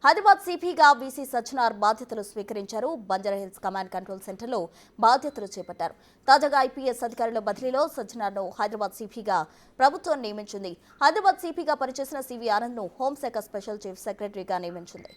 Hyderabad సిపిగా VC Sajjanar బాధ్యతలు స్వీకరించారు. Banjara Hills command control సెంటర్లో బాధ్యతలు చేపట్టారు. తాజాగా ఐపీఎస్ అధికారుల బదిలీలో సజ్జనార్ను హైదరాబాద్ సిపిగా ప్రభుత్వం నియమించింది. హైదరాబాద్ సిపిగా పనిచేసిన సివి ఆనంద్ను హోంశాఖ స్పెషల్ చీఫ్ సెక్రటరీగా నియమించింది.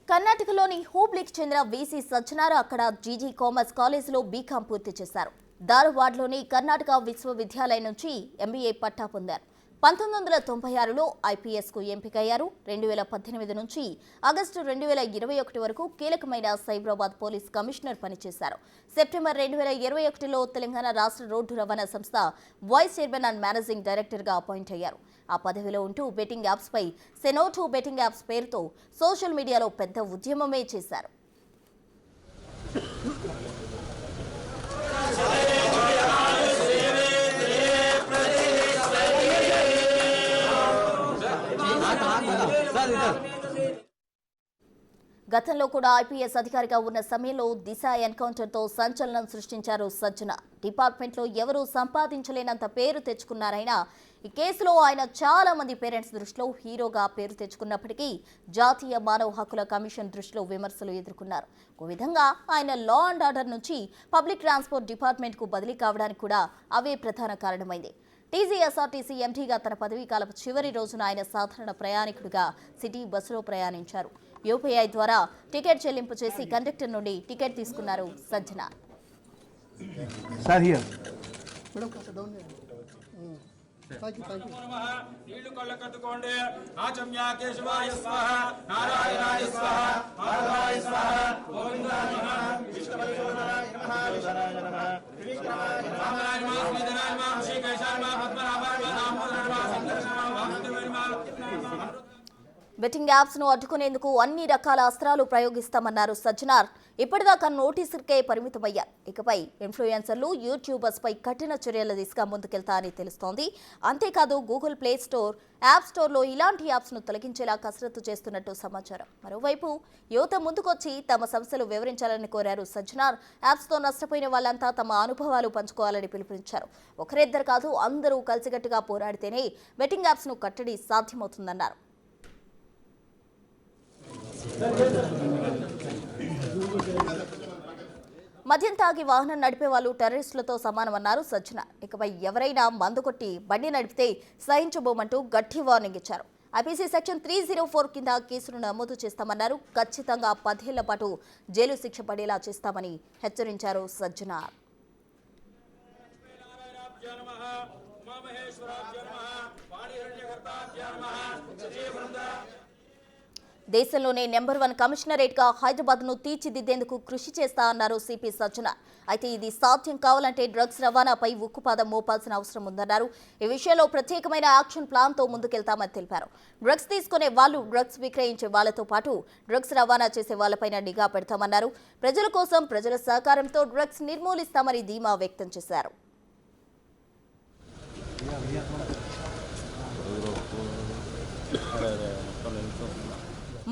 కర్ణాటకలోని హూబ్లీకి చెందిన వీసీ సజ్జనార్ అక్కడ జీజీ కామర్స్ కాలేజీలో బీకాం పూర్తి చేశారు. ధార్వాడ్లోని కర్ణాటక విశ్వవిద్యాలయం నుంచి ఎంబీఏ పట్టా పొందారు. 1996లో ఐపీఎస్కు ఎంపికయ్యారు. 2018 నుంచి ఆగస్టు 2021 వరకు కీలకమైన సైబరాబాద్ పోలీస్ కమిషనర్ పనిచేశారు. సెప్టెంబర్ 2021లో తెలంగాణ రాష్ట్ర రోడ్డు రవాణా సంస్థ వైస్ చైర్మన్ అండ్ మేనేజింగ్ డైరెక్టర్గా అపాయింట్ అయ్యారు. ఆ పదవిలో ఉంటూ బెట్టింగ్ యాప్స్పై సెనోటో బెట్టింగ్ యాప్స్ పేరుతో సోషల్ మీడియాలో పెద్ద ఉద్యమమే చేశారు. గతంలో కూడా ఐపీఎస్ అధికారిగా ఉన్న సమయంలో దిశ ఎన్కౌంటర్తో సంచలనం సృష్టించారు సజ్జన. డిపార్ట్మెంట్లో ఎవరూ సంపాదించలేనంత పేరు తెచ్చుకున్నారైనా ఈ కేసులో ఆయన చాలా మంది పేరెంట్స్ దృష్టిలో హీరోగా పేరు తెచ్చుకున్నప్పటికీ జాతీయ మానవ హక్కుల కమిషన్ దృష్టిలో విమర్శలు ఎదుర్కొన్నారు. ఒక విధంగా ఆయన లా అండ్ ఆర్డర్ నుంచి పబ్లిక్ ట్రాన్స్పోర్ట్ డిపార్ట్మెంట్కు బదిలీ కావడానికి కూడా అవే ప్రధాన కారణమైంది. టీజీఎస్ఆర్టీసీ ఎండీగా తన పదవీ కాలపు చివరి రోజున ఆయన సాధారణ ప్రయాణికుడిగా సిటీ బస్సులో ప్రయాణించారు. యూపీఐ ద్వారా టికెట్ చెల్లింపు చేసి కండక్టర్ నుండి టికెట్ తీసుకున్నారు సజ్జన. బెట్టింగ్ యాప్స్ ను అడ్డుకునేందుకు అన్ని రకాల అస్త్రాలు ప్రయోగిస్తామన్నారు సజ్జనార్. ఇప్పటిదాకా నోటీసులకే పరిమితమయ్యారు. ఇకపై ఇన్ఫ్లుయెన్సర్లు, యూట్యూబర్స్ పై కఠిన చర్యల దిశగా ముందుకెళ్తా అని తెలుస్తోంది. అంతేకాదు గూగుల్ ప్లే స్టోర్, యాప్ స్టోర్లో ఇలాంటి యాప్స్ ను తొలగించేలా కసరత్తు చేస్తున్నట్టు సమాచారం. మరోవైపు యువత ముందుకొచ్చి తమ సమస్యలు వివరించాలని కోరారు సజ్జనార్. యాప్స్తో నష్టపోయిన వాళ్ళంతా తమ అనుభవాలు పంచుకోవాలని పిలుపునిచ్చారు. ఒకరిద్దరు కాదు, అందరూ కలిసికట్టుగా పోరాడితేనే బెట్టింగ్ యాప్స్ ను కట్టడి సాధ్యమవుతుందన్నారు. మద్యం తాగి వాహనం నడిపే వాళ్ళు టెర్రరిస్టులతో సమానమన్నారు సజ్జనార్. ఇకపై ఎవరైనా మందు కొట్టి బండి నడిపితే సహించబోమంటూ గట్టి వార్నింగ్ ఇచ్చారు. ఐపీసీ సెక్షన్ 304 కింద కేసును నమోదు చేస్తామన్నారు. ఖచ్చితంగా 10 ఏళ్ల పాటు జైలు శిక్ష పడేలా చేస్తామని హెచ్చరించారు సజ్జనార్. దేశంలోనే నెంబర్ 1 కమిషనరేట్గా హైదరాబాద్ను తీర్చిదిద్దేందుకు కృషి చేస్తా అన్నారు సిపి సజ్జనార్. అయితే ఇది సాధ్యం కావాలంటే డ్రగ్స్ రవాణాపై ఉక్కుపాదం మోపాల్సిన అవసరం ఉందన్నారు. ఈ విషయంలో ప్రత్యేకమైన యాక్షన్ ప్లాన్తో ముందుకెళ్తామని తెలిపారు. డ్రగ్స్ తీసుకునే వాళ్ళు, డ్రగ్స్ విక్రయించే వాళ్లతో పాటు డ్రగ్స్ రవాణా చేసే వాళ్లపైన నిఘా పెడతామన్నారు. ప్రజల కోసం, ప్రజల సహకారంతో డ్రగ్స్ నిర్మూలిస్తామని ధీమా వ్యక్తం చేశారు.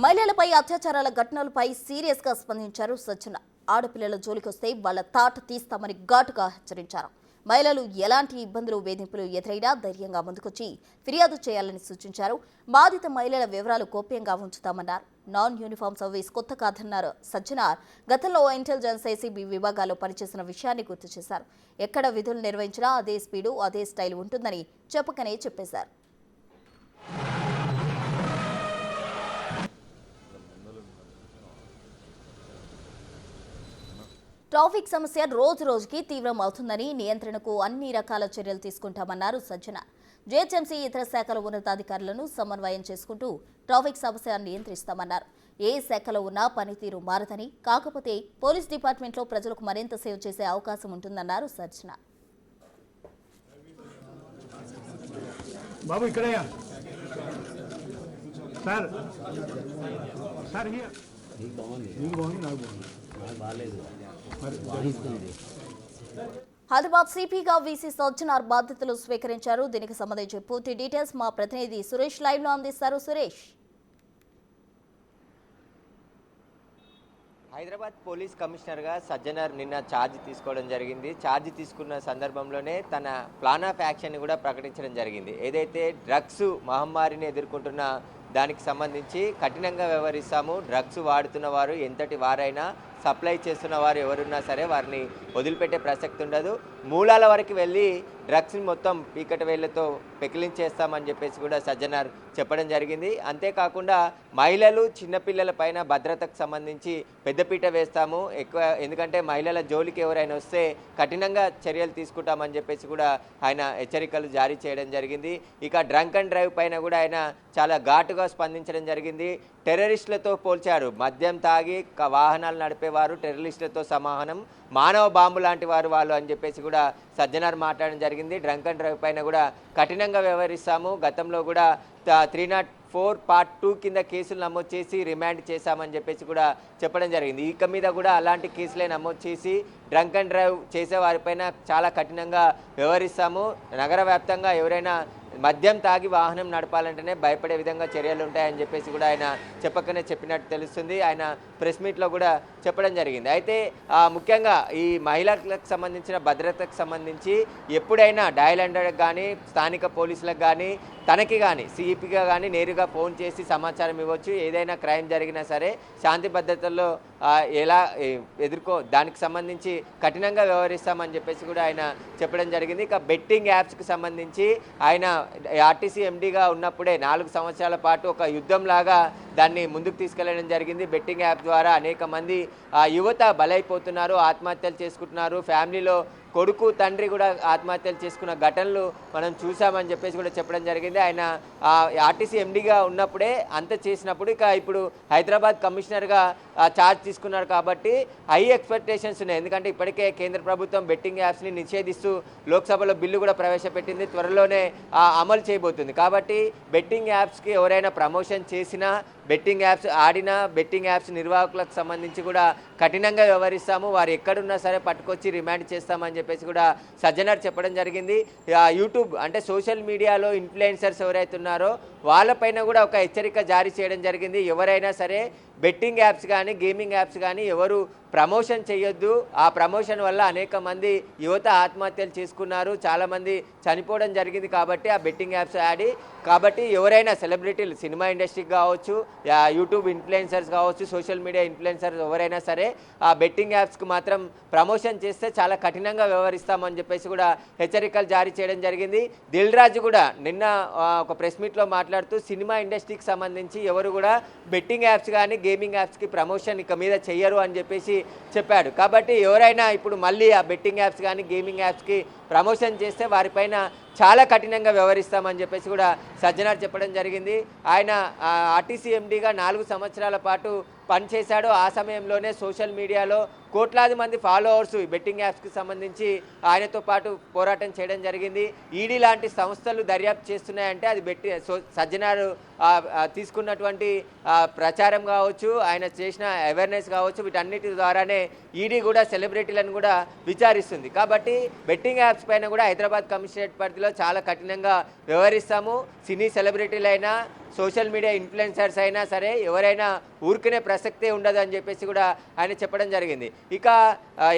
మహిళలపై అత్యాచారాల ఘటనలపై సీరియస్గా స్పందించారు సజ్జన. ఆడపిల్లల జోలికొస్తే వాళ్ల తాట తీస్తామని ఘాటుగా హెచ్చరించారు. మహిళలు ఎలాంటి ఇబ్బందులు, వేధింపులు ఎదురైనా ధైర్యంగా ముందుకొచ్చి ఫిర్యాదు చేయాలని సూచించారు. బాధిత మహిళల వివరాలు గోప్యంగా ఉంచుతామన్నారు. నాన్ యూనిఫామ్ సర్వీస్ కొత్త కాదన్నారు సజ్జనార్. గతంలో ఇంటెలిజెన్స్, ఏసీబీ విభాగాల్లో పనిచేసిన విషయాన్ని గుర్తు చేశారు. ఎక్కడ విధులు నిర్వహించినా అదే స్పీడు, అదే స్టైల్ ఉంటుందని చెప్పకనే చెప్పేశారు. ట్రాఫిక్ సమస్య రోజు రోజుకి తీవ్రం అవుతుందని, నియంత్రణకు అన్ని రకాల చర్యలు తీసుకుంటామన్నారు సజ్జనార్. జీహెచ్ఎంసీ ఇతర శాఖల ఉన్నతాధికారులను సమన్వయం చేసుకుంటూ ట్రాఫిక్ సమస్య నియంత్రిస్తామన్నారు. ఏ శాఖలో ఉన్నా పనితీరు మారదని, కాకపోతే పోలీస్ డిపార్ట్మెంట్లో ప్రజలకు మరింత సేవ చేసే అవకాశం ఉంటుందన్నారు సజ్జనార్. హైదరాబాద్ సిపిగా వీసీ సజ్జనార్ బాధ్యతలు స్వీకరించారు. దీనికి సంబంధించి పూర్తి డీటెయిల్స్ మా ప్రతినిధి సురేష్ లైవ్ లో అందిస్తారు. సురేష్, హైదరాబాద్ పోలీస్ కమిషనర్గా సజ్జనార్ నిన్న ఛార్జ్ తీసుకోవడం జరిగింది. ఛార్జ్ తీసుకున్న సందర్భంలోనే తన ప్లాన్ ఆఫ్ యాక్షన్ కూడా ప్రకటించడం జరిగింది. ఏదైతే డ్రగ్స్ మహమ్మారిని ఎదుర్కొంటున్న దానికి సంబంధించి కఠినంగా వ్యవహరిస్తాము. డ్రగ్స్ వాడుతున్న వారు ఎంతటి వారైనా, సప్లై చేస్తున్న వారు ఎవరున్నా సరే వారిని వదిలిపెట్టే ప్రసక్తి ఉండదు. మూలాల వరకు వెళ్ళి డ్రగ్స్ని మొత్తం పీకట వేళ్లతో పెకిలించేస్తామని చెప్పేసి కూడా సజ్జనార్ చెప్పడం జరిగింది. అంతేకాకుండా మహిళలు, చిన్నపిల్లల పైన భద్రతకు సంబంధించి పెద్దపీట వేస్తాము ఎక్కువ, ఎందుకంటే మహిళల జోలికి ఎవరైనా వస్తే కఠినంగా చర్యలు తీసుకుంటామని చెప్పేసి కూడా ఆయన హెచ్చరికలు జారీ చేయడం జరిగింది. ఇక డ్రంక్ అండ్ డ్రైవ్ పైన కూడా ఆయన చాలా ఘాటుగా స్పందించడం జరిగింది. టెర్రరిస్టులతో పోల్చారు. మద్యం తాగి వాహనాలు నడిపేవారు టెర్రరిస్టులతో సమానం, మానవ బాంబు లాంటి వాళ్ళు అని చెప్పేసి కూడా సజ్జనార్ మాట్లాడడం జరిగింది. డ్రంక్ అండ్ డ్రైవ్ పైన కూడా కఠినంగా వ్యవహరిస్తాము. గతంలో కూడా 304 పార్ట్ 2 కింద కేసులు నమోదు చేసి రిమాండ్ చేశామని చెప్పేసి కూడా చెప్పడం జరిగింది. ఇక మీద కూడా అలాంటి కేసులే నమోదు చేసి డ్రంక్ అండ్ డ్రైవ్ చేసే వారిపైన చాలా కఠినంగా వ్యవహరిస్తాము. నగర వ్యాప్తంగా ఎవరైనా మద్యం తాగి వాహనం నడపాలంటేనే భయపడే విధంగా చర్యలు ఉంటాయని చెప్పేసి కూడా ఆయన చెప్పినట్టు తెలుస్తుంది. ఆయన ప్రెస్ మీట్లో కూడా చెప్పడం జరిగింది. అయితే ముఖ్యంగా ఈ మహిళలకు సంబంధించిన భద్రతకు సంబంధించి ఎప్పుడైనా డయల్ 100కి కానీ, స్థానిక పోలీసులకు కానీ, తనకి కానీ, సిఈపిగా కానీ నేరుగా ఫోన్ చేసి సమాచారం ఇవ్వచ్చు. ఏదైనా క్రైమ్ జరిగినా సరే శాంతి భద్రతల్లో ఎలా దానికి సంబంధించి కఠినంగా వ్యవహరిస్తామని చెప్పేసి కూడా ఆయన చెప్పడం జరిగింది. ఇక బెట్టింగ్ యాప్స్కి సంబంధించి ఆయన ఆర్టీసీ ఎండీగా ఉన్నప్పుడే 4 సంవత్సరాల పాటు ఒక యుద్ధంలాగా దాన్ని ముందుకు తీసుకెళ్లడం జరిగింది. బెట్టింగ్ యాప్ ద్వారా అనేక మంది యువత బలైపోతున్నారు, ఆత్మహత్యలు చేసుకుంటున్నారు. ఫ్యామిలీలో కొడుకు, తండ్రి కూడా ఆత్మహత్యలు చేసుకున్న ఘటనలు మనం చూసామని చెప్పేసి కూడా చెప్పడం జరిగింది. ఆయన ఆర్టీసీ ఎండీగా ఉన్నప్పుడే అంత చేసినప్పుడు ఇక ఇప్పుడు హైదరాబాద్ కమిషనర్గా ఛార్జ్ తీసుకున్నారు కాబట్టి హై ఎక్స్పెక్టేషన్స్ ఉన్నాయి. ఎందుకంటే ఇప్పటికే కేంద్ర ప్రభుత్వం బెట్టింగ్ యాప్స్ని నిషేధిస్తూ లోక్సభలో బిల్లు కూడా ప్రవేశపెట్టింది, త్వరలోనే అమలు చేయబోతుంది. కాబట్టి బెట్టింగ్ యాప్స్కి ఎవరైనా ప్రమోషన్ చేసినా, బెట్టింగ్ యాప్స్ ఆడినా, బెట్టింగ్ యాప్స్ నిర్వాహకులకు సంబంధించి కూడా కఠినంగా వ్యవహరిస్తాము. వారు ఎక్కడున్నా సరే పట్టుకొచ్చి రిమాండ్ చేస్తామని చెప్పేసి కూడా సజ్జనార్ చెప్పడం జరిగింది. యూట్యూబ్ అంటే సోషల్ మీడియాలో ఇన్ఫ్లుయెన్సర్స్ ఎవరైతే ఉన్నారో వాళ్ళపైన కూడా ఒక హెచ్చరిక జారీ చేయడం జరిగింది. ఎవరైనా సరే బెట్టింగ్ యాప్స్ కానీ, గేమింగ్ యాప్స్ కానీ ఎవరు ప్రమోషన్ చేయొద్దు. ఆ ప్రమోషన్ వల్ల అనేక మంది యువత ఆత్మహత్యలు చేసుకున్నారు, చాలామంది చనిపోవడం జరిగింది. కాబట్టి ఆ బెట్టింగ్ యాప్స్ ఆడి కాబట్టి ఎవరైనా సెలబ్రిటీలు, సినిమా ఇండస్ట్రీకి కావచ్చు, యూట్యూబ్ ఇన్ఫ్లుయెన్సర్స్ కావచ్చు, సోషల్ మీడియా ఇన్ఫ్లుయెన్సర్స్ ఎవరైనా సరే ఆ బెట్టింగ్ యాప్స్కి మాత్రం ప్రమోషన్ చేస్తే చాలా కఠినంగా వ్యవహరిస్తామని చెప్పేసి కూడా హెచ్చరికలు జారీ చేయడం జరిగింది. దిల్ రాజు కూడా నిన్న ఒక ప్రెస్ మీట్లో మాట్లాడుతూ సినిమా ఇండస్ట్రీకి సంబంధించి ఎవరు కూడా బెట్టింగ్ యాప్స్ కానీ, గేమింగ్ యాప్స్కి ప్రమోషన్ ఇక మీద చెయ్యరు అని చెప్పేసి చెప్పాడు. కాబట్టి ఎవరైనా ఇప్పుడు మళ్ళీ ఆ బెట్టింగ్ యాప్స్ కానీ, గేమింగ్ యాప్స్కి ప్రమోషన్ చేస్తే వారిపైన చాలా కఠినంగా వ్యవహరిస్తామని చెప్పేసి కూడా సజ్జనార్ చెప్పడం జరిగింది. ఆయన ఆర్టీసీ ఎండీగా 4 సంవత్సరాల పాటు పనిచేశాడు. ఆ సమయంలోనే సోషల్ మీడియాలో కోట్లాది మంది ఫాలోవర్స్ బెట్టింగ్ యాప్స్కి సంబంధించి ఆయనతో పాటు పోరాటం చేయడం జరిగింది. ఈడీ లాంటి సంస్థలు దర్యాప్తు చేస్తున్నాయంటే అది సజ్జనార్ తీసుకున్నటువంటి ప్రచారం కావచ్చు, ఆయన చేసిన అవేర్నెస్ కావచ్చు, వీటన్నిటి ద్వారానే ఈడీ కూడా సెలబ్రిటీలను కూడా విచారిస్తుంది. కాబట్టి బెట్టింగ్ యాప్స్ పైన కూడా హైదరాబాద్ కమిషనరేట్ పరిధిలో చాలా కఠినంగా వ్యవహరిస్తాము. సినీ సెలబ్రిటీలైనా, సోషల్ మీడియా ఇన్ఫ్లుయెన్సర్స్ అయినా సరే ఎవరైనా ఊరుకునే ప్రసక్తే ఉండదు అని చెప్పేసి కూడా ఆయన చెప్పడం జరిగింది. ఇక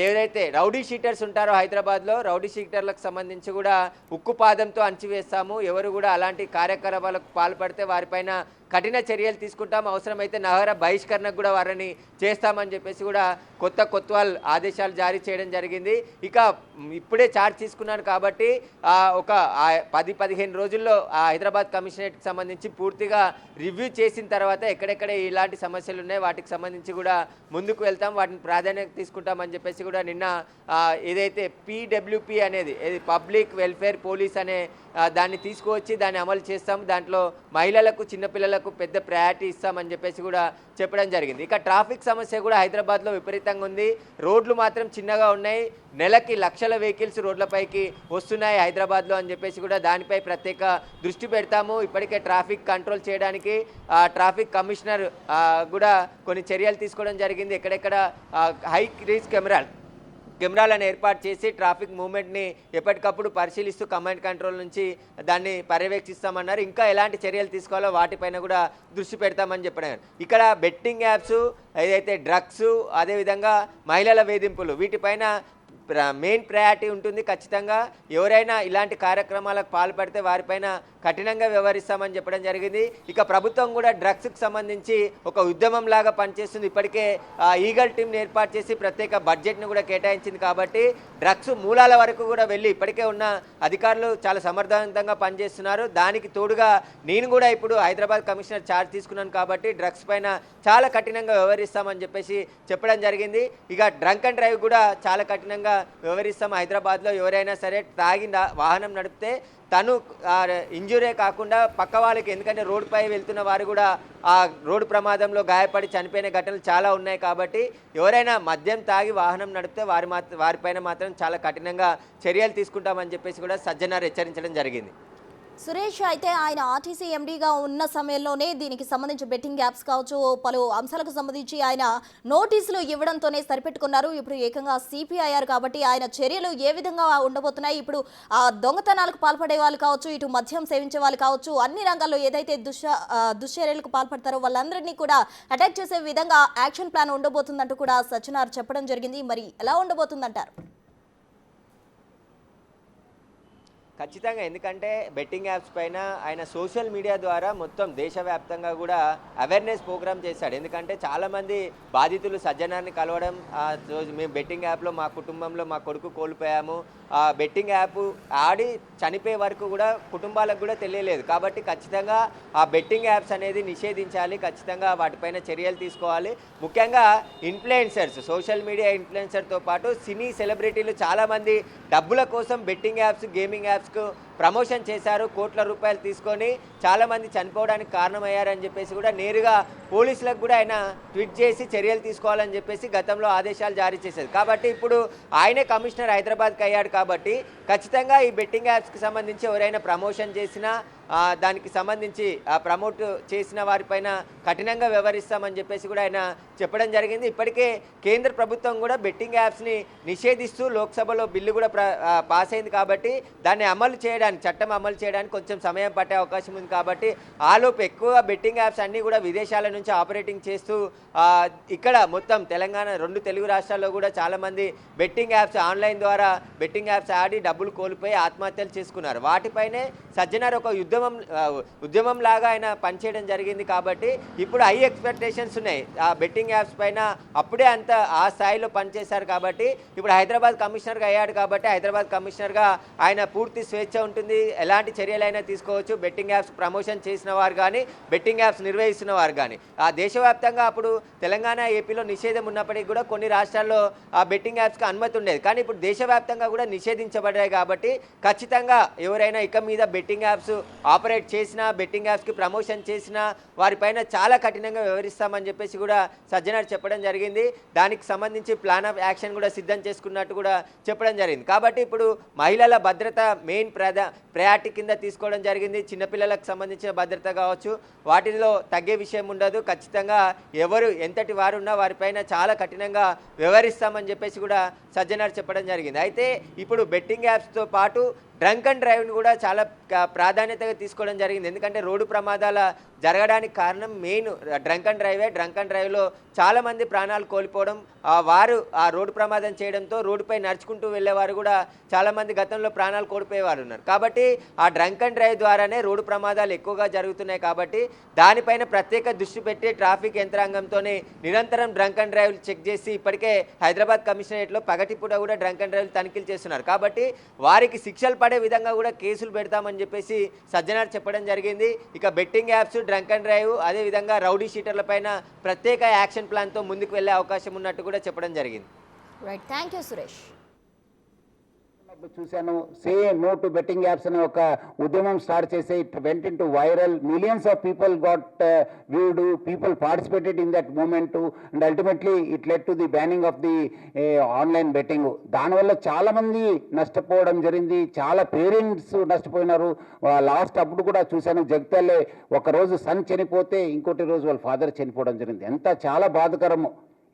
ఏదైతే రౌడీ షీటర్స్ ఉంటారో హైదరాబాద్లో, రౌడీ షీటర్లకు సంబంధించి కూడా ఉక్కుపాదంతో అణచివేస్తాము. ఎవరు కూడా అలాంటి కార్యకలాపాలకు పాల్పడితే వారిపైన కఠిన చర్యలు తీసుకుంటాం, అవసరమైతే నగర బహిష్కరణకు కూడా వారిని చేస్తామని చెప్పేసి కూడా కొత్వాల్ ఆదేశాలు జారీ చేయడం జరిగింది. ఇక ఇప్పుడే ఛార్జ్ తీసుకున్నాడు కాబట్టి ఒక 10-15 రోజుల్లో హైదరాబాద్ కమిషనరేట్కి సంబంధించి పూర్తిగా రివ్యూ చేసిన తర్వాత ఎక్కడెక్కడ ఇలాంటి సమస్యలు ఉన్నాయి వాటికి సంబంధించి కూడా ముందుకు వెళ్తాం, వాటిని ప్రాధాన్యత తీసుకుంటామని చెప్పేసి కూడా నిన్న ఏదైతే పీడబ్ల్యూపీ అనేది పబ్లిక్ వెల్ఫేర్ పోలీస్ అనే దాన్ని తీసుకువచ్చి దాన్ని అమలు చేస్తాం, దాంట్లో మహిళలకు, చిన్నపిల్లలకు పెద్ద ప్రయారిటీ ఇస్తామని చెప్పేసి కూడా చెప్పడం జరిగింది. ఇక ట్రాఫిక్ సమస్య కూడా హైదరాబాద్లో విపరీతంగా ఉంది. రోడ్లు మాత్రం చిన్నగా ఉన్నాయి, నెలకి లక్షల వెహికల్స్ రోడ్లపైకి వస్తున్నాయి హైదరాబాద్లో అని చెప్పేసి కూడా దానిపై ప్రత్యేక దృష్టి పెడతాము. ఇప్పటికే ట్రాఫిక్ కంట్రోల్ చేయడానికి ట్రాఫిక్ కమిషనర్ కూడా కొన్ని చర్యలు తీసుకోవడం జరిగింది. ఎక్కడెక్కడ హై రిస్క్ కెమెరాలు కెమెరాలను ఏర్పాటు చేసి ట్రాఫిక్ మూవ్మెంట్ని ఎప్పటికప్పుడు పరిశీలిస్తూ కమాండ్ కంట్రోల్ నుంచి దాన్ని పర్యవేక్షిస్తామన్నారు. ఇంకా ఎలాంటి చర్యలు తీసుకోవాలో వాటిపైన కూడా దృష్టి పెడతామని చెప్పారు. ఇక్కడ బెట్టింగ్ యాప్స్, ఏదైతే డ్రగ్స్, అదేవిధంగా మహిళల వేధింపులు, వీటిపైన మెయిన్ ప్రయారిటీ ఉంటుంది. ఖచ్చితంగా ఎవరైనా ఇలాంటి కార్యక్రమాలకు పాల్పడితే వారిపైన కఠినంగా వ్యవహరిస్తామని చెప్పడం జరిగింది. ఇక ప్రభుత్వం కూడా డ్రగ్స్కి సంబంధించి ఒక ఉద్యమం లాగా పనిచేస్తుంది. ఇప్పటికే ఈగల్ టీంని ఏర్పాటు చేసి ప్రత్యేక బడ్జెట్ను కూడా కేటాయించింది. కాబట్టి డ్రగ్స్ మూలాల వరకు కూడా వెళ్ళి ఇప్పటికే ఉన్న అధికారులు చాలా సమర్థవంతంగా పనిచేస్తున్నారు. దానికి తోడుగా నేను కూడా ఇప్పుడు హైదరాబాద్ కమిషనర్ ఛార్జ్ తీసుకున్నాను కాబట్టి డ్రగ్స్ పైన చాలా కఠినంగా వ్యవహరిస్తామని చెప్పేసి చెప్పడం జరిగింది. ఇక డ్రంక్ అండ్ డ్రైవ్ కూడా చాలా కఠినంగా వ్యవహరిస్తాం. హైదరాబాద్లో ఎవరైనా సరే తాగి వాహనం నడిపితే తను ఇంజురీ కాకుండా పక్క వాళ్ళకి, ఎందుకంటే రోడ్డుపై వెళ్తున్న వారు కూడా ఆ రోడ్డు ప్రమాదంలో గాయపడి చనిపోయిన ఘటనలు చాలా ఉన్నాయి. కాబట్టి ఎవరైనా మద్యం తాగి వాహనం నడిపితే వారిపైన మాత్రం చాలా కఠినంగా చర్యలు తీసుకుంటామని చెప్పేసి కూడా సజ్జనార్ హెచ్చరించడం జరిగింది. సురేష్, అయితే ఆయన ఆర్టీసీ ఎండీగా ఉన్న సమయంలోనే దీనికి సంబంధించి బెట్టింగ్ యాప్స్ కావచ్చు, పలు అంశాలకు సంబంధించి ఆయన నోటీసులు ఇవ్వడంతోనే సరిపెట్టుకున్నారు. ఇప్పుడు ఏకంగా సిపి అయ్యారు కాబట్టి ఆయన చర్యలు ఏ విధంగా ఉండబోతున్నాయి? ఇప్పుడు ఆ దొంగతనాలకు పాల్పడే వాళ్ళు కావచ్చు, ఇటు మద్యం సేవించే వాళ్ళు కావచ్చు, అన్ని రంగాల్లో ఏదైతే దుశ్చర్యలకు పాల్పడతారో వాళ్ళందరినీ కూడా అటాక్ చేసే విధంగా యాక్షన్ ప్లాన్ ఉండబోతుందంటూ కూడా సజ్జనార్ చెప్పడం జరిగింది. మరి ఎలా ఉండబోతుందంటారు? ఖచ్చితంగా, ఎందుకంటే బెట్టింగ్ యాప్స్ పైన ఆయన సోషల్ మీడియా ద్వారా మొత్తం దేశవ్యాప్తంగా కూడా అవేర్నెస్ ప్రోగ్రామ్ చేశాడు. ఎందుకంటే చాలామంది బాధితులు సజ్జనార్ని కలవడం, మేము బెట్టింగ్ యాప్లో మా కుటుంబంలో మా కొడుకు కోల్పోయాము, ఆ బెట్టింగ్ యాప్ ఆడి చనిపోయే వరకు కూడా కుటుంబాలకు కూడా తెలియలేదు. కాబట్టి ఖచ్చితంగా ఆ బెట్టింగ్ యాప్స్ అనేది నిషేధించాలి. ఖచ్చితంగా వాటిపైన చర్యలు తీసుకోవాలి. ముఖ్యంగా ఇన్ఫ్లుయెన్సర్స్, సోషల్ మీడియా ఇన్ఫ్లుయెన్సర్తో పాటు సినీ సెలబ్రిటీలు చాలామంది డబ్బుల కోసం బెట్టింగ్ యాప్స్, గేమింగ్ యాప్స్కు ప్రమోషన్ చేశారు. కోట్ల రూపాయలు తీసుకొని చాలామంది చనిపోవడానికి కారణమయ్యారని చెప్పేసి కూడా నేరుగా పోలీసులకు కూడా ఆయన ట్వీట్ చేసి చర్యలు తీసుకోవాలని చెప్పేసి గతంలో ఆదేశాలు జారీ చేశారు. కాబట్టి ఇప్పుడు ఆయనే కమిషనర్ హైదరాబాద్కి అయ్యాడు కాబట్టి ఖచ్చితంగా ఈ బెట్టింగ్ యాప్స్కి సంబంధించి ఎవరైనా ప్రమోషన్ చేసినా దానికి సంబంధించి ప్రమోట్ చేసిన వారిపైన కఠినంగా వ్యవహరిస్తామని చెప్పేసి కూడా ఆయన చెప్పడం జరిగింది. ఇప్పటికే కేంద్ర ప్రభుత్వం కూడా బెట్టింగ్ యాప్స్ని నిషేధిస్తూ లోక్సభలో బిల్లు కూడా పాస్ అయింది. కాబట్టి దాన్ని అమలు చేయడానికి, చట్టం అమలు చేయడానికి కొంచెం సమయం పట్టే అవకాశం ఉంది. కాబట్టి ఆలోపు ఎక్కువగా బెట్టింగ్ యాప్స్ అన్నీ కూడా విదేశాల నుంచి ఆపరేటింగ్ చేస్తూ ఇక్కడ మొత్తం తెలంగాణ, 2 తెలుగు రాష్ట్రాల్లో కూడా చాలామంది బెట్టింగ్ యాప్స్, ఆన్లైన్ ద్వారా బెట్టింగ్ యాప్స్ ఆడి డబ్బులు కోల్పోయి ఆత్మహత్యలు చేసుకున్నారు. వాటిపైనే సజ్జనార్ ఒక ఉద్యమం లాగా ఆయన పనిచేయడం జరిగింది. కాబట్టి ఇప్పుడు హై ఎక్స్పెక్టేషన్స్ ఉన్నాయి ఆ బెట్టింగ్ యాప్స్ పైన. అప్పుడే ఆ స్థాయిలో పనిచేశారు. కాబట్టి ఇప్పుడు హైదరాబాద్ కమిషనర్గా అయ్యాడు కాబట్టి హైదరాబాద్ కమిషనర్గా ఆయన పూర్తి స్వేచ్ఛ ఉంటుంది. ఎలాంటి చర్యలైనా తీసుకోవచ్చు. బెట్టింగ్ యాప్స్ ప్రమోషన్ చేసిన వారు కానీ, బెట్టింగ్ యాప్స్ నిర్వహిస్తున్న వారు కానీ. ఆ దేశవ్యాప్తంగా అప్పుడు తెలంగాణ, ఏపీలో నిషేధం ఉన్నప్పటికీ కూడా కొన్ని రాష్ట్రాల్లో ఆ బెట్టింగ్ యాప్స్కి అనుమతి ఉండేది. కానీ ఇప్పుడు దేశవ్యాప్తంగా కూడా నిషేధించబడ్డాయి. కాబట్టి ఖచ్చితంగా ఎవరైనా ఇక మీద బెట్టింగ్ యాప్స్ ఆపరేట్ చేసినా, బెట్టింగ్ యాప్స్కి ప్రమోషన్ చేసినా వారిపైన చాలా కఠినంగా వ్యవహరిస్తామని చెప్పేసి కూడా సజ్జనార్ చెప్పడం జరిగింది. దానికి సంబంధించి ప్లాన్ ఆఫ్ యాక్షన్ కూడా సిద్ధం చేసుకున్నట్టు కూడా చెప్పడం జరిగింది. కాబట్టి ఇప్పుడు మహిళల భద్రత మెయిన్ ప్రయారిటీ కింద తీసుకోవడం జరిగింది. చిన్నపిల్లలకు సంబంధించిన భద్రత కావచ్చు, వాటిలో తగ్గే విషయం ఉండదు. ఖచ్చితంగా ఎవరు ఎంతటి వారు ఉన్నా వారిపైన చాలా కఠినంగా వ్యవహరిస్తామని చెప్పేసి కూడా సజ్జనార్ చెప్పడం జరిగింది. అయితే ఇప్పుడు బెట్టింగ్ యాప్స్తో పాటు డ్రంక్ అండ్ డ్రైవ్ని కూడా చాలా ప్రాధాన్యతగా తీసుకోవడం జరిగింది. ఎందుకంటే రోడ్డు ప్రమాదాల జరగడానికి కారణం మెయిన్ డ్రంక్ అండ్ డ్రైవే. డ్రంక్ అండ్ డ్రైవ్లో చాలామంది ప్రాణాలు కోల్పోవడం, వారు ఆ రోడ్డు ప్రమాదం చేయడంతో రోడ్డుపై నడుచుకుంటూ వెళ్ళేవారు కూడా చాలామంది గతంలో ప్రాణాలు కోల్పోయేవారు ఉన్నారు. కాబట్టి ఆ డ్రంక్ అండ్ డ్రైవ్ ద్వారానే రోడ్డు ప్రమాదాలు ఎక్కువగా జరుగుతున్నాయి. కాబట్టి దానిపైన ప్రత్యేక దృష్టి పెట్టి ట్రాఫిక్ యంత్రాంగంతోనే నిరంతరం డ్రంక్ అండ్ డ్రైవ్ చెక్ చేసి ఇప్పటికే హైదరాబాద్ కమిషనరేట్లో పగటిపూట కూడా డ్రంక్ అండ్ డ్రైవ్ తనిఖీలు చేస్తున్నారు. కాబట్టి వారికి శిక్షలు పడే విధంగా కూడా కేసులు పెడతామని చెప్పేసి సజ్జనార్ చెప్పడం జరిగింది. ఇక betting apps, drunk and drive, అదేవిధంగా రౌడీ షీటర్ల పైన ప్రత్యేక యాక్షన్ ప్లాన్తో ముందుకు వెళ్ళే అవకాశం ఉన్నట్టు కూడా చెప్పడం జరిగింది. Right, thank you Suresh. చూశాను, say no to betting apps అనే ఒక ఉద్యమం స్టార్ట్ చేసి it went in to viral. Millions of people got viewed, people participated in that moment and ultimately it led to the banning of the online betting. దానివల్ల చాలా మంది నష్టపోవడం జరిగింది, చాలా పేరెంట్స్ నష్టపోయినారు. లాస్ట్ అప్పుడు కూడా చూశాను, జగిత్యాలే ఒకరోజు సన్ చనిపోతే ఇంకోటి రోజు వాళ్ళ ఫాదర్ చనిపోవడం జరిగింది. ఎంత చాలా బాధాకరము.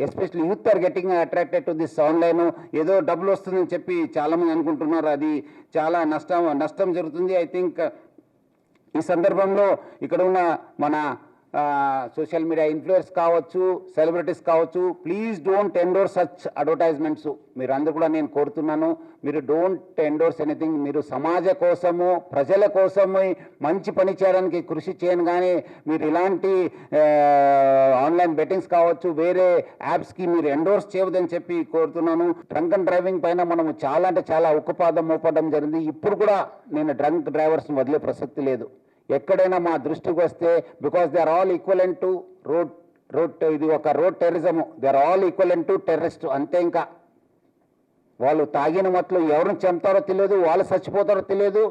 Especially youth are getting attracted to this online. ఏదో డబ్బులు వస్తుందని చెప్పి చాలామంది అనుకుంటున్నారు, అది చాలా నష్టం జరుగుతుంది. ఐ థింక్ ఈ సందర్భంలో ఇక్కడ ఉన్న మన సోషల్ మీడియా ఇన్ఫ్లుయెన్స్ కావచ్చు, సెలబ్రిటీస్ కావచ్చు, please don't endorse such advertisements. మీరు అందరూ కూడా నేను కోరుతున్నాను, మీరు డోంట్ ఎండోర్స్ ఎనీథింగ్. మీరు సమాజ కోసము, ప్రజల కోసము మంచి పని చేయడానికి కృషి చేయను, కానీ మీరు ఇలాంటి ఆన్లైన్ బెట్టింగ్స్ కావచ్చు, వేరే యాప్స్కి మీరు ఎండోర్స్ చేయవద్దని చెప్పి కోరుతున్నాను. డ్రంక్ అండ్ డ్రైవింగ్ పైన మనము చాలా అంటే చాలా ఉక్కుపాదం మోపడం జరిగింది. ఇప్పుడు కూడా నేను డ్రంక్ డ్రైవర్స్ని వదిలే ప్రసక్తి లేదు. ఎక్కడైనా మా దృష్టికి వస్తే, because they are all equivalent to road ఇది ఒక road terrorism, they are all equivalent to terrorist అంతే. ఇంకా వాళ్ళు తాగిన మట్లు ఎవరిని చంపుతారో తెలియదు, వాళ్ళు చచ్చిపోతారో తెలియదు,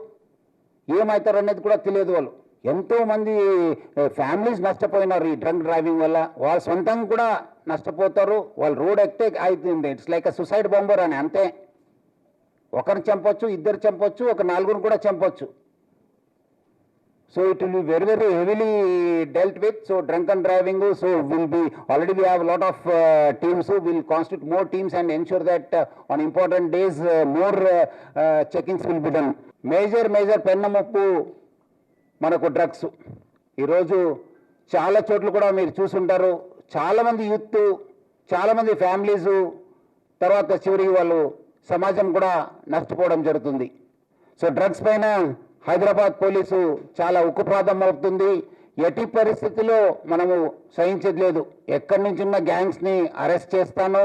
ఏమవుతారో అనేది కూడా తెలియదు. వాళ్ళు ఎంతోమంది ఫ్యామిలీస్ నష్టపోయినారు ఈ డ్రంక్ డ్రైవింగ్ వల్ల, వాళ్ళ సొంతంగా కూడా నష్టపోతారు. వాళ్ళు రోడ్ ఎక్కితే అవుతుంది, it's like a suicide bomber అని అంతే. ఒకరిని చంపొచ్చు, ఇద్దరు చంపొచ్చు, ఒక నలుగురు కూడా చంపొచ్చు. So it will be very, very heavily dealt with. So drunk and driving, so will be, already we have a lot of teams who will constitute more teams and ensure that on important days more checkings will be done. Major పెన్నముప్పు మనకు drugs. ఈరోజు చాలా చోట్ల కూడా మీరు చూసుంటారు, చాలామంది youth, చాలామంది families, తర్వాత చివరికి వాళ్ళు సమాజం కూడా నష్టపోవడం జరుగుతుంది. సో డ్రగ్స్ పైన హైదరాబాద్ పోలీసు చాలా ఉక్కుపాదం అవుతుంది. ఎట్టి పరిస్థితుల్లో మనము సహించేది లేదు. ఎక్కడి నుంచి ఉన్న గ్యాంగ్స్ని అరెస్ట్ చేస్తాను,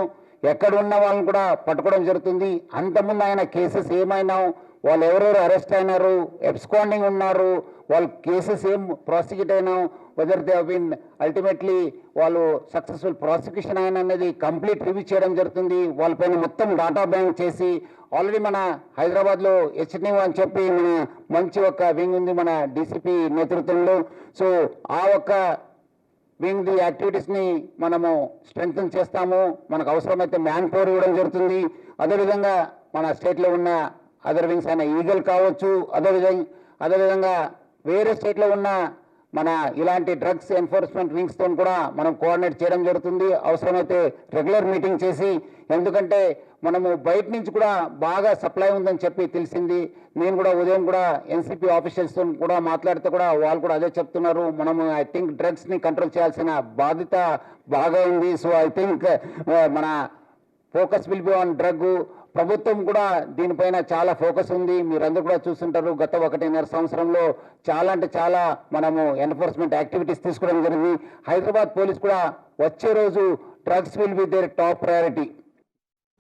ఎక్కడ ఉన్న వాళ్ళని కూడా పట్టుకోవడం జరుగుతుంది. అంతకుముందు ఆయన కేసెస్ ఏమైనా, వాళ్ళు ఎవరెవరు అరెస్ట్ అయినారు, ఎబ్స్కాండింగ్ ఉన్నారు, వాళ్ళ కేసెస్ ఏం ప్రాసిక్యూట్ అయినా, వెదర్ దే హీన్ అల్టిమేట్లీ వాళ్ళు సక్సెస్ఫుల్ ప్రాసిక్యూషన్ అయిన అనేది కంప్లీట్ రివ్యూ చేయడం జరుగుతుంది. వాళ్ళపైన మొత్తం డాటా బ్యాంక్ చేసి ఆల్రెడీ మన హైదరాబాద్లో హెచ్ఎన్యూ అని చెప్పి మన మంచి ఒక వింగ్ ఉంది మన డీసీపీ నేతృత్వంలో. సో ఆ ఒక్క వింగ్ ది యాక్టివిటీస్ని మనము స్ట్రెంగ్తన్ చేస్తాము. మనకు అవసరమైతే మ్యాన్ పవర్ ఇవ్వడం జరుగుతుంది. అదేవిధంగా మన స్టేట్లో ఉన్న అదర్ వింగ్స్ అయిన ఈగల్ కావచ్చు, అదేవిధంగా వేరే స్టేట్లో ఉన్న మన ఇలాంటి డ్రగ్స్ ఎన్ఫోర్స్మెంట్ వింగ్స్తో కూడా మనం కోఆర్డినేట్ చేయడం జరుగుతుంది. అవసరమైతే రెగ్యులర్ మీటింగ్ చేసి, ఎందుకంటే మనము బయట నుంచి కూడా బాగా సప్లై ఉందని చెప్పి తెలిసింది. నేను కూడా ఉదయం కూడా ఎన్సిపి ఆఫీషియల్స్తో కూడా మాట్లాడితే కూడా వాళ్ళు కూడా అదే చెప్తున్నారు, మనము ఐ థింక్ డ్రగ్స్ని కంట్రోల్ చేయాల్సిన బాధ్యత బాగా ఉంది. సో ఐ థింక్ మన focus will be on drug. ప్రభుత్వం కూడా దీనిపైన చాలా ఫోకస్ ఉంది. మీరందరూ కూడా చూస్తుంటారు, గత 1.5 సంవత్సరంలో చాలా అంటే చాలా మనము ఎన్ఫోర్స్మెంట్ యాక్టివిటీస్ తీసుకోవడం జరిగింది. హైదరాబాద్ పోలీస్ కూడా వచ్చే రోజు drugs will be there top priority.